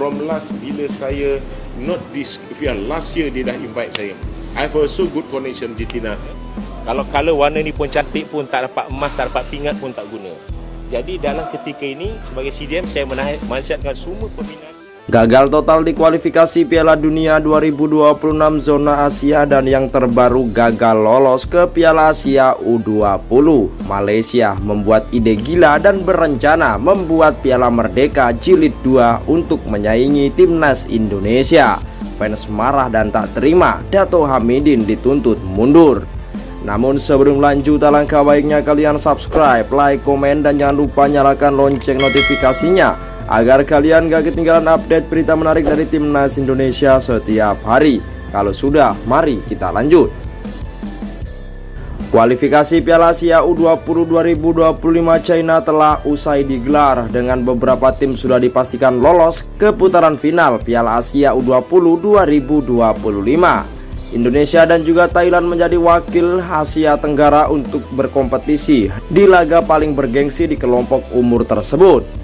from last bila saya not this last year dia dah invite saya. I have also good connection Jitina. Kalau color warna ni pun cantik pun tak dapat emas, tak dapat pingat pun tak guna. Jadi dalam ketika ini sebagai CDM saya menasihatkan semua pembina. Gagal total di kualifikasi Piala Dunia 2026 zona Asia dan yang terbaru gagal lolos ke Piala Asia U20. Malaysia membuat ide gila dan berencana membuat Piala Merdeka Jilid 2 untuk menyaingi timnas Indonesia. Fans marah dan tak terima, Dato Hamidin dituntut mundur. Namun sebelum lanjut, alangkah baiknya kalian subscribe, like, komen, dan jangan lupa nyalakan lonceng notifikasinya agar kalian gak ketinggalan update berita menarik dari timnas Indonesia setiap hari. Kalau sudah, mari kita lanjut. Kualifikasi Piala Asia U20 2025 China telah usai digelar dengan beberapa tim sudah dipastikan lolos ke putaran final Piala Asia U20 2025. Indonesia dan juga Thailand menjadi wakil Asia Tenggara untuk berkompetisi di laga paling bergengsi di kelompok umur tersebut.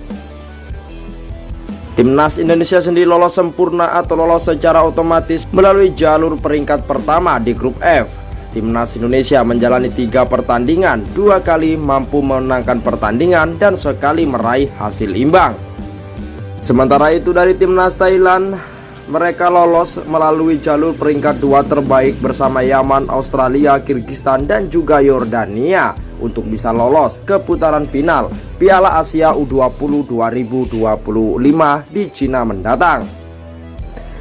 Timnas Indonesia sendiri lolos sempurna atau lolos secara otomatis melalui jalur peringkat pertama di grup F. Timnas Indonesia menjalani 3 pertandingan, 2 kali mampu memenangkan pertandingan dan sekali meraih hasil imbang. Sementara itu dari timnas Thailand, mereka lolos melalui jalur peringkat 2 terbaik bersama Yaman, Australia, Kyrgyzstan, dan juga Yordania untuk bisa lolos ke putaran final Piala Asia U20 2025 di Cina mendatang.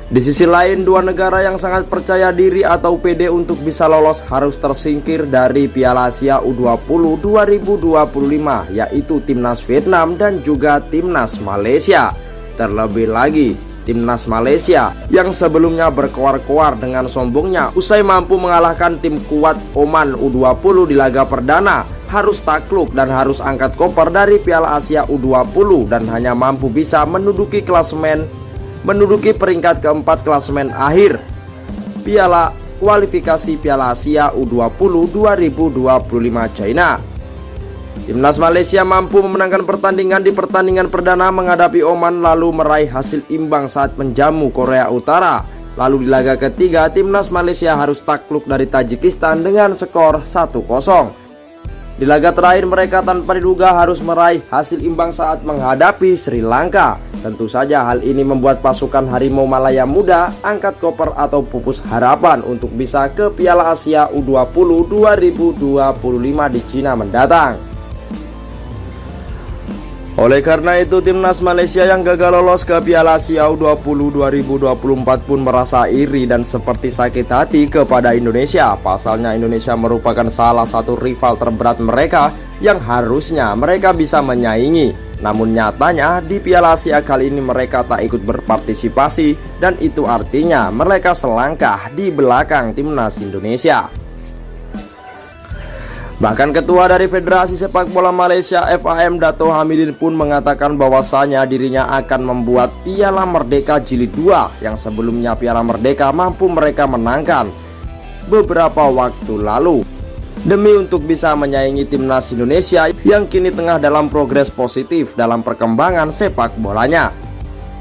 Di sisi lain, 2 negara yang sangat percaya diri atau pede untuk bisa lolos harus tersingkir dari Piala Asia U20 2025, yaitu timnas Vietnam dan juga timnas Malaysia. Terlebih lagi, timnas Malaysia yang sebelumnya berkoar-koar dengan sombongnya usai mampu mengalahkan tim kuat Oman U20 di laga perdana, harus takluk dan harus angkat koper dari Piala Asia U20 dan hanya mampu bisa menduduki peringkat keempat klasemen akhir kualifikasi Piala Asia U20 2025 China. Timnas Malaysia mampu memenangkan pertandingan di pertandingan perdana menghadapi Oman lalu meraih hasil imbang saat menjamu Korea Utara. Lalu di laga ketiga, timnas Malaysia harus takluk dari Tajikistan dengan skor 1-0. Di laga terakhir mereka tanpa diduga harus meraih hasil imbang saat menghadapi Sri Lanka. Tentu saja hal ini membuat pasukan Harimau Malaya Muda angkat koper atau pupus harapan untuk bisa ke Piala Asia U20 2025 di Cina mendatang. Oleh karena itu, timnas Malaysia yang gagal lolos ke Piala Asia U20 2024 pun merasa iri dan seperti sakit hati kepada Indonesia. Pasalnya Indonesia merupakan salah satu rival terberat mereka yang harusnya mereka bisa menyaingi. Namun nyatanya di Piala Asia kali ini mereka tak ikut berpartisipasi, dan itu artinya mereka selangkah di belakang timnas Indonesia. Bahkan ketua dari Federasi Sepak Bola Malaysia FAM Dato Hamidin pun mengatakan bahwasanya dirinya akan membuat Piala Merdeka Jilid 2 yang sebelumnya Piala Merdeka mampu mereka menangkan beberapa waktu lalu, demi untuk bisa menyaingi timnas Indonesia yang kini tengah dalam progres positif dalam perkembangan sepak bolanya.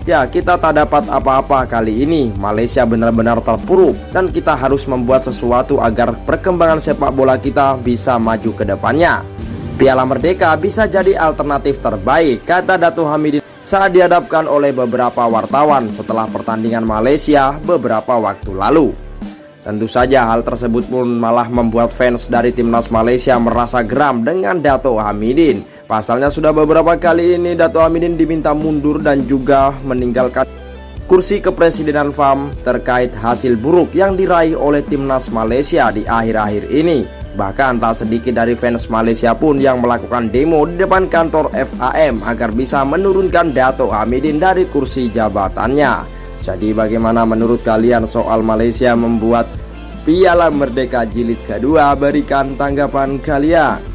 Ya, kita tak dapat apa-apa kali ini. Malaysia benar-benar terpuruk dan kita harus membuat sesuatu agar perkembangan sepak bola kita bisa maju ke depannya. Piala Merdeka bisa jadi alternatif terbaik, kata Dato Hamidin saat dihadapkan oleh beberapa wartawan setelah pertandingan Malaysia beberapa waktu lalu. Tentu saja hal tersebut pun malah membuat fans dari timnas Malaysia merasa geram dengan Dato Hamidin. Pasalnya sudah beberapa kali ini Dato Hamidin diminta mundur dan juga meninggalkan kursi kepresidenan FAM terkait hasil buruk yang diraih oleh timnas Malaysia di akhir-akhir ini. Bahkan tak sedikit dari fans Malaysia pun yang melakukan demo di depan kantor FAM agar bisa menurunkan Dato Hamidin dari kursi jabatannya. Jadi bagaimana menurut kalian soal Malaysia membuat Piala Merdeka Jilid kedua? Berikan tanggapan kalian.